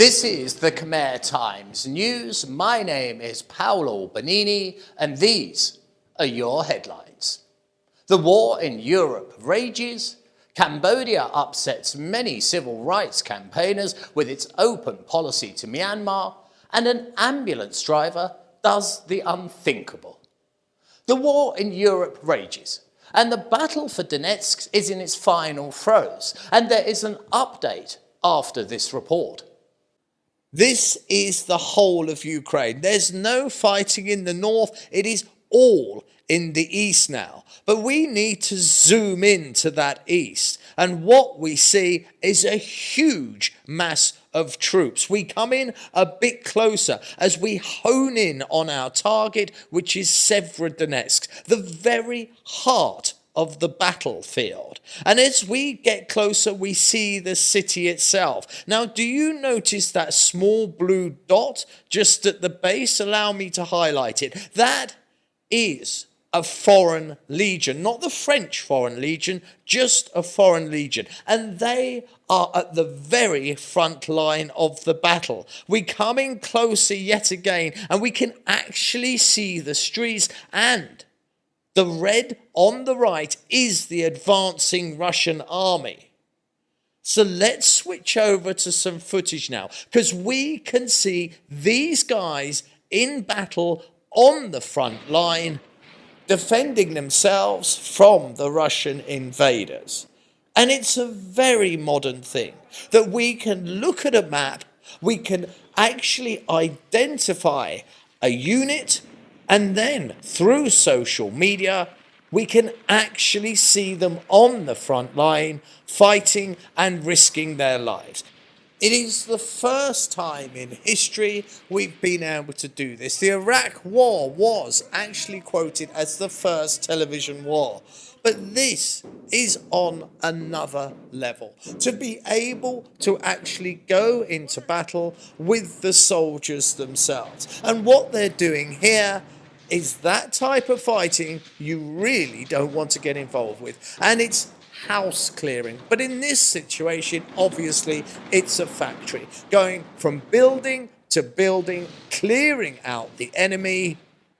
This is the Khmer Times News. My name is Paolo Bonini, and these are your headlines. The war in Europe rages. Cambodia upsets many civil rights campaigners with its open policy to Myanmar, and an ambulance driver does the unthinkable. The war in Europe rages, and the battle for Donetsk is in its final throes, and there is an update after this report. This is the whole of Ukraine. There's no fighting in the north. It is all in the east now. But we need to zoom into that east. And what we see is a huge mass of troops. We come in a bit closer as we hone in on our target, which is Severodonetsk, the very heart of the battlefield. And as we get closer, we see the city itself. Now, do you notice that small blue dot just at the base? Allow me to highlight it. That is a foreign legion, not the French foreign legion, just a foreign legion. And they are at the very front line of the battle. We're coming closer yet again, and we can actually see the streets, and the red on the right is the advancing Russian army. So let's switch over to some footage now, because we can see these guys in battle on the front line, defending themselves from the Russian invaders. And it's a very modern thing that we can look at a map, we can actually identify a unit, and then through social media, we can actually see them on the front line fighting and risking their lives. It is the first time in history we've been able to do this. The Iraq War was actually quoted as the first television war. But this is on another level. To be able to actually go into battle with the soldiers themselves. And what they're doing here is that type of fighting you really don't want to get involved with. And it's house clearing. But in this situation, obviously, it's a factory. Going from building to building, clearing out the enemy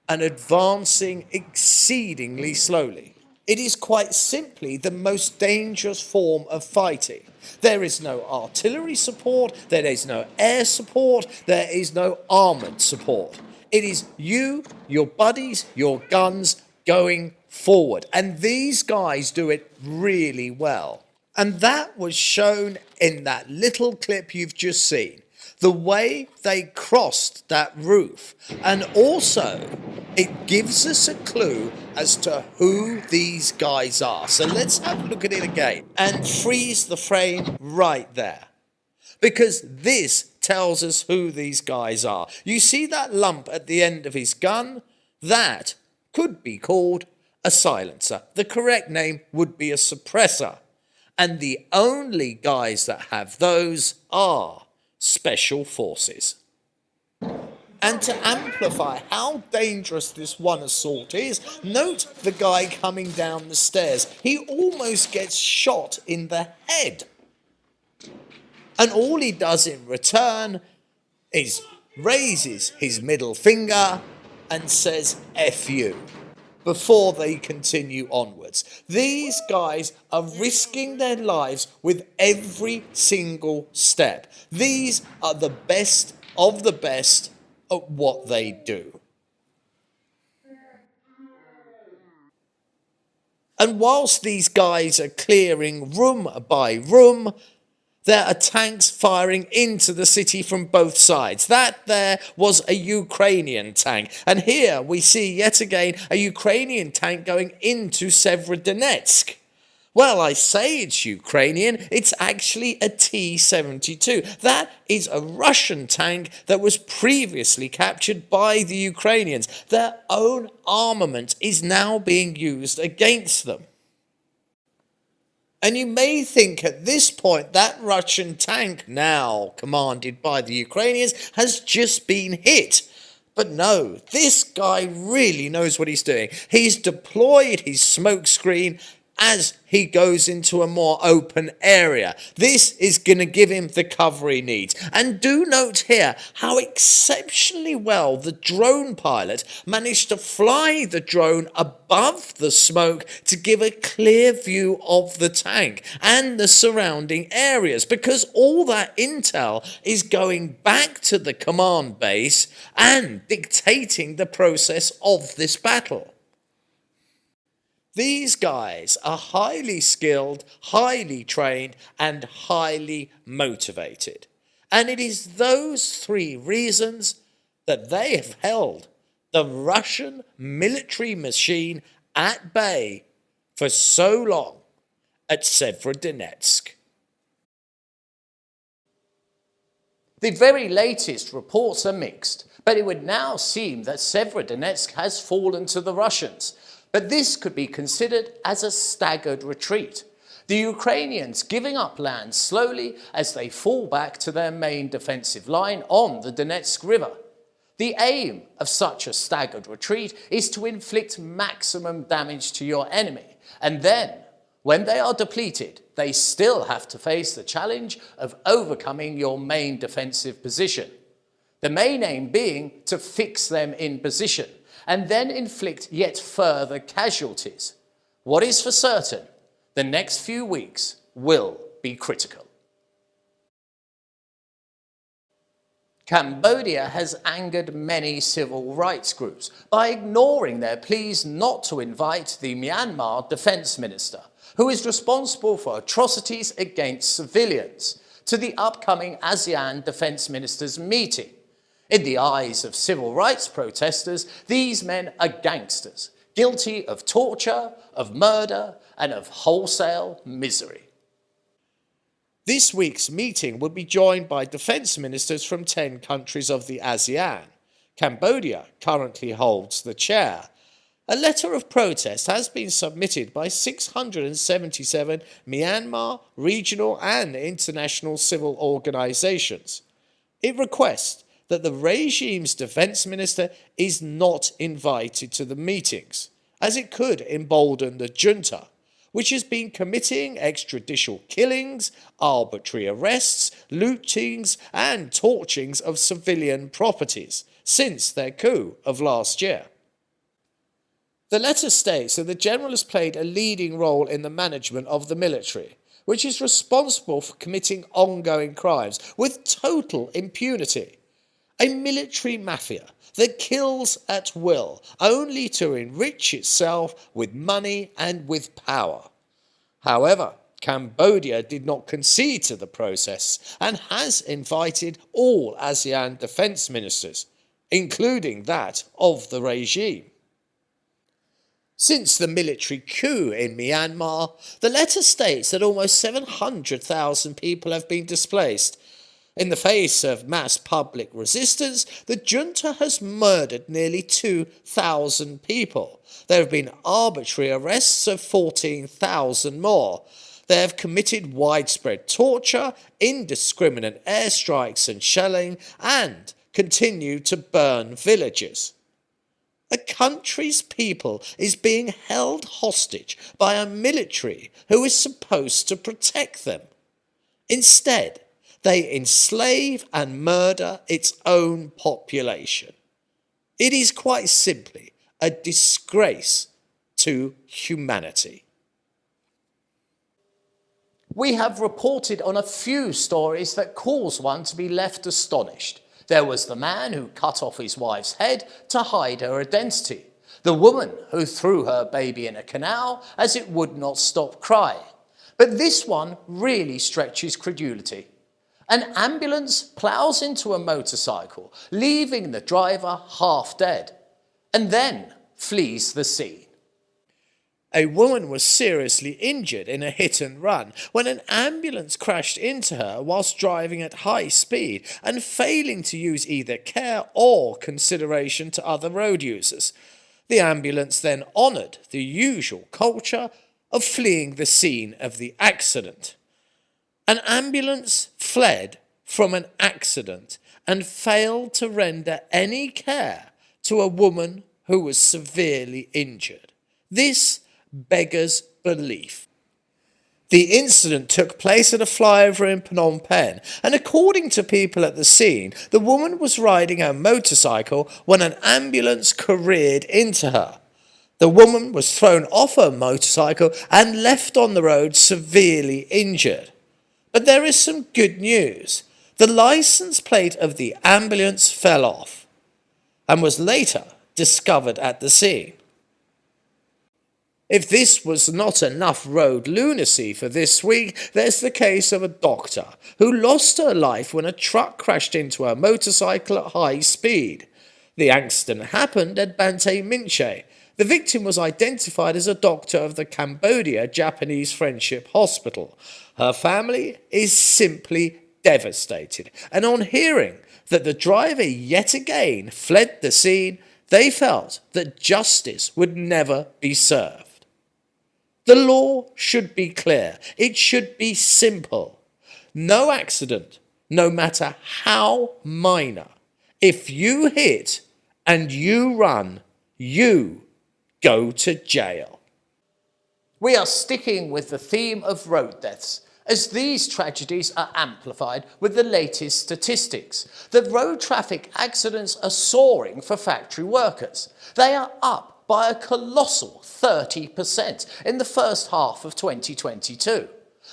and advancing exceedingly slowly. It is quite simply the most dangerous form of fighting. There is no artillery support, there is no air support, there is no armoured support. It is you, your buddies, your guns going forward. And these guys do it really well. And that was shown in that little clip you've just seen. The way they crossed that roof. And also, it gives us a clue as to who these guys are. So let's have a look at it again and freeze the frame right there. Because this tells us who these guys are. You see that lump at the end of his gun? That could be called a silencer. The correct name would be a suppressor. And the only guys that have those are special forces. And to amplify how dangerous this one assault is, note the guy coming down the stairs. He almost gets shot in the head. And all he does in return is raises his middle finger and says, F you, before they continue onwards. These guys are risking their lives with every single step. These are the best of the best at what they do. And whilst these guys are clearing room by room, there are tanks firing into the city from both sides. That there was a Ukrainian tank. And here we see yet again a Ukrainian tank going into Severodonetsk. Well, I say it's Ukrainian. It's actually a T-72. That is a Russian tank that was previously captured by the Ukrainians. Their own armament is now being used against them. And you may think at this point that Russian tank, now commanded by the Ukrainians, has just been hit. But no, this guy really knows what he's doing. He's deployed his smoke screen as he goes into a more open area. This is going to give him the cover he needs. And do note here how exceptionally well the drone pilot managed to fly the drone above the smoke to give a clear view of the tank and the surrounding areas, because all that intel is going back to the command base and dictating the process of this battle. These guys are highly skilled, highly trained, and highly motivated. And it is those three reasons that they have held the Russian military machine at bay for so long at Severodonetsk. The very latest reports are mixed, but it would now seem that Severodonetsk has fallen to the Russians. But this could be considered as a staggered retreat, the Ukrainians giving up land slowly as they fall back to their main defensive line on the Donetsk River. The aim of such a staggered retreat is to inflict maximum damage to your enemy, and then, when they are depleted, they still have to face the challenge of overcoming your main defensive position. The main aim being to fix them in position, and then inflict yet further casualties. What is for certain, the next few weeks will be critical. Cambodia has angered many civil rights groups by ignoring their pleas not to invite the Myanmar defense minister, who is responsible for atrocities against civilians, to the upcoming Asean defense ministers meeting. In the eyes of civil rights protesters, these men are gangsters, guilty of torture, of murder, and of wholesale misery. This week's meeting will be joined by defense ministers from 10 countries of the ASEAN. Cambodia currently holds the chair. A letter of protest has been submitted by 677 Myanmar, regional and international civil organizations. It requests that the regime's defense minister is not invited to the meetings, as it could embolden the junta, which has been committing extrajudicial killings, arbitrary arrests, lootings, and torchings of civilian properties since their coup of last year. The letter states that the general has played a leading role in the management of the military, which is responsible for committing ongoing crimes with total impunity. A military mafia that kills at will, only to enrich itself with money and with power. However, Cambodia did not concede to the process and has invited all ASEAN defense ministers, including that of the regime. Since the military coup in Myanmar, the letter states that almost 700,000 people have been displaced. In the face of mass public resistance, the junta has murdered nearly 2,000 people. There have been arbitrary arrests of 14,000 more. They have committed widespread torture, indiscriminate airstrikes and shelling, and continue to burn villages. A country's people is being held hostage by a military who is supposed to protect them. Instead, they enslave and murder its own population. It is quite simply a disgrace to humanity. We have reported on a few stories that cause one to be left astonished. There was the man who cut off his wife's head to hide her identity, the woman who threw her baby in a canal as it would not stop crying. But this one really stretches credulity. An ambulance ploughs into a motorcycle, leaving the driver half dead, and then flees the scene. A woman was seriously injured in a hit and run when an ambulance crashed into her whilst driving at high speed and failing to use either care or consideration to other road users. The ambulance then honoured the usual culture of fleeing the scene of the accident. An ambulance fled from an accident and failed to render any care to a woman who was severely injured. This beggars belief. The incident took place at a flyover in Phnom Penh, and according to people at the scene, the woman was riding her motorcycle when an ambulance careered into her. The woman was thrown off her motorcycle and left on the road severely injured. But there is some good news. The license plate of the ambulance fell off and was later discovered at the scene. If this was not enough road lunacy for this week, there's the case of a doctor who lost her life when a truck crashed into her motorcycle at high speed. The accident happened at Bante Minche. The victim was identified as a doctor of the Cambodia Japanese Friendship Hospital. Her family is simply devastated, and on hearing that the driver yet again fled the scene, they felt that justice would never be served. The law should be clear. It should be simple. No accident, no matter how minor. If you hit and you run, you go to jail. We are sticking with the theme of road deaths, as these tragedies are amplified with the latest statistics. The road traffic accidents are soaring for factory workers. They are up by a colossal 30% in the first half of 2022.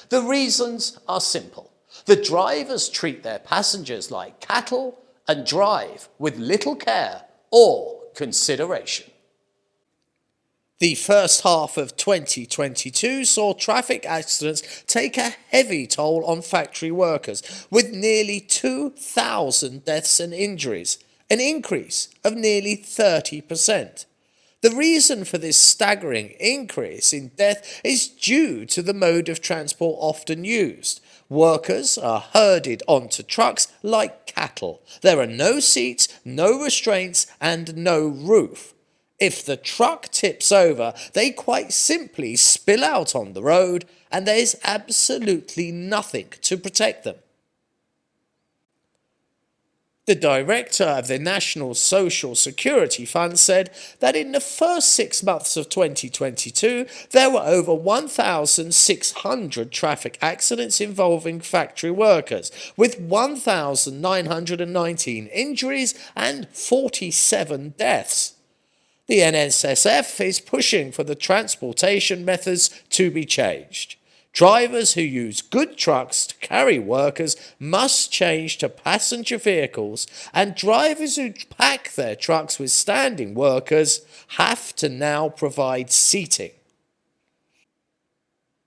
The reasons are simple. The drivers treat their passengers like cattle and drive with little care or consideration. The first half of 2022 saw traffic accidents take a heavy toll on factory workers, with nearly 2,000 deaths and injuries, an increase of nearly 30%. The reason for this staggering increase in death is due to the mode of transport often used. Workers are herded onto trucks like cattle. There are no seats, no restraints, and no roof. If the truck tips over, they quite simply spill out on the road, and there is absolutely nothing to protect them. The director of the National Social Security Fund said that in the first 6 months of 2022, there were over 1,600 traffic accidents involving factory workers, with 1,919 injuries and 47 deaths. The NSSF is pushing for the transportation methods to be changed. Drivers who use good trucks to carry workers must change to passenger vehicles, and drivers who pack their trucks with standing workers have to now provide seating.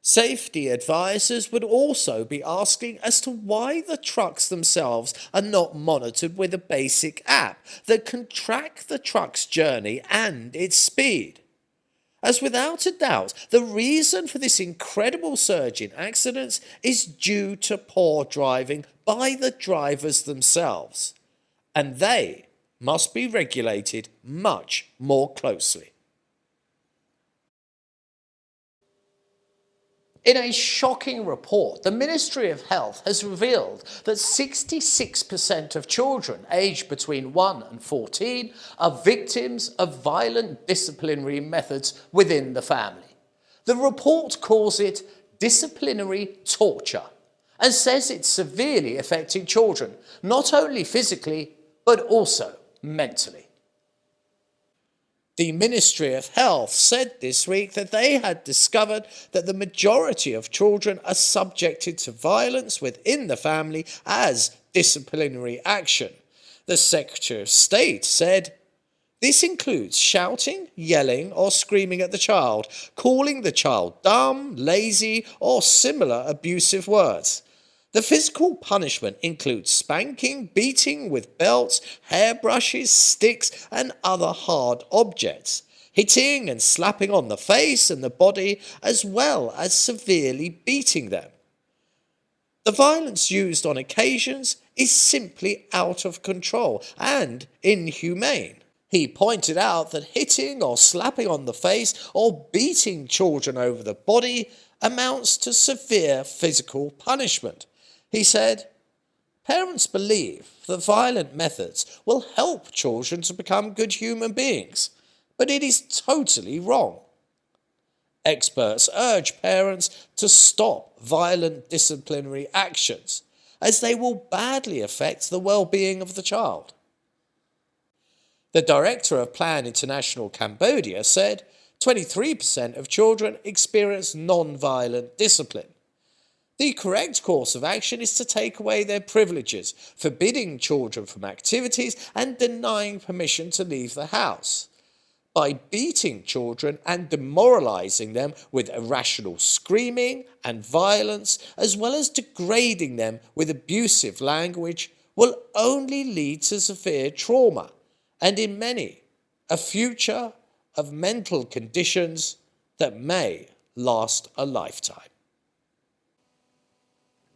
Safety advisors would also be asking as to why the trucks themselves are not monitored with a basic app that can track the truck's journey and its speed. As without a doubt, the reason for this incredible surge in accidents is due to poor driving by the drivers themselves, and they must be regulated much more closely. In a shocking report, the Ministry of Health has revealed that 66% of children aged between 1 and 14 are victims of violent disciplinary methods within the family. The report calls it disciplinary torture and says it's severely affecting children, not only physically, but also mentally. The Ministry of Health said this week that they had discovered that the majority of children are subjected to violence within the family as disciplinary action. The Secretary of State said, "This includes shouting, yelling, or screaming at the child, calling the child dumb, lazy, or similar abusive words. The physical punishment includes spanking, beating with belts, hairbrushes, sticks, and other hard objects, hitting and slapping on the face and the body, as well as severely beating them. The violence used on occasions is simply out of control and inhumane." He pointed out that hitting or slapping on the face or beating children over the body amounts to severe physical punishment. He said, "Parents believe that violent methods will help children to become good human beings, but it is totally wrong. Experts urge parents to stop violent disciplinary actions, as they will badly affect the well-being of the child. The director of Plan International Cambodia said 23% of children experience non-violent discipline. The correct course of action is to take away their privileges, forbidding children from activities and denying permission to leave the house. By beating children and demoralizing them with irrational screaming and violence, as well as degrading them with abusive language, will only lead to severe trauma, and in many, a future of mental conditions that may last a lifetime.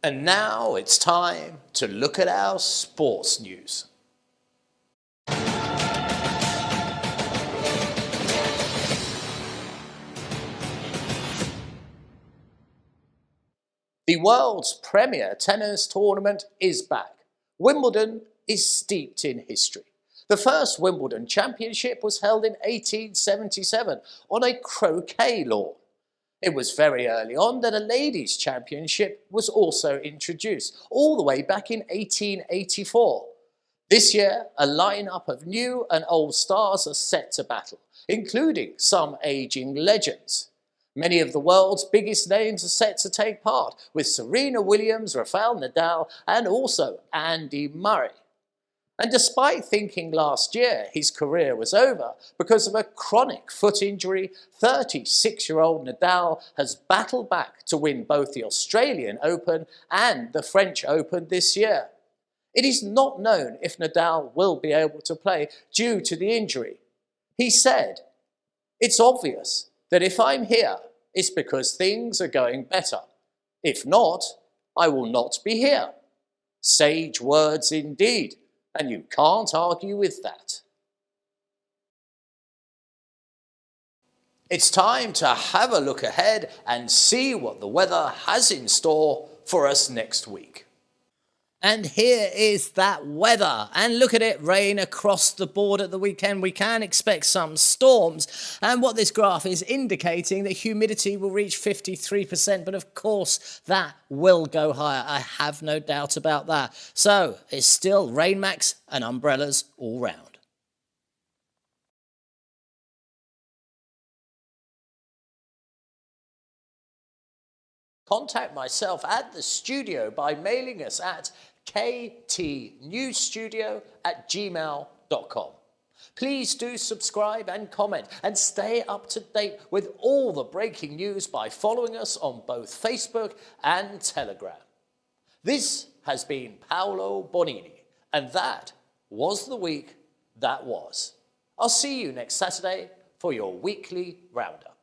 And now it's time to look at our sports news. The world's premier tennis tournament is back. Wimbledon is steeped in history. The first Wimbledon championship was held in 1877 on a croquet lawn. It was very early on that a ladies' championship was also introduced, all the way back in 1884. This year, a lineup of new and old stars are set to battle, including some aging legends. Many of the world's biggest names are set to take part, with Serena Williams, Rafael Nadal, and also Andy Murray. And despite thinking last year his career was over because of a chronic foot injury, 36-year-old Nadal has battled back to win both the Australian Open and the French Open this year. It is not known if Nadal will be able to play due to the injury. He said, "It's obvious that if I'm here, it's because things are going better. If not, I will not be here." Sage words indeed, and you can't argue with that. It's time to have a look ahead and see what the weather has in store for us next week. And here is that weather. And look at it, rain across the board at the weekend. We can expect some storms. And what this graph is indicating, that humidity will reach 53%. But of course, that will go higher. I have no doubt about that. So it's still rain max and umbrellas all round. Contact myself at the studio by mailing us at ktnewsstudio@gmail.com. Please do subscribe and comment and stay up to date with all the breaking news by following us on both Facebook and Telegram. This has been Paolo Bonini, and that was the week that was. I'll see you next Saturday for your weekly Roundup.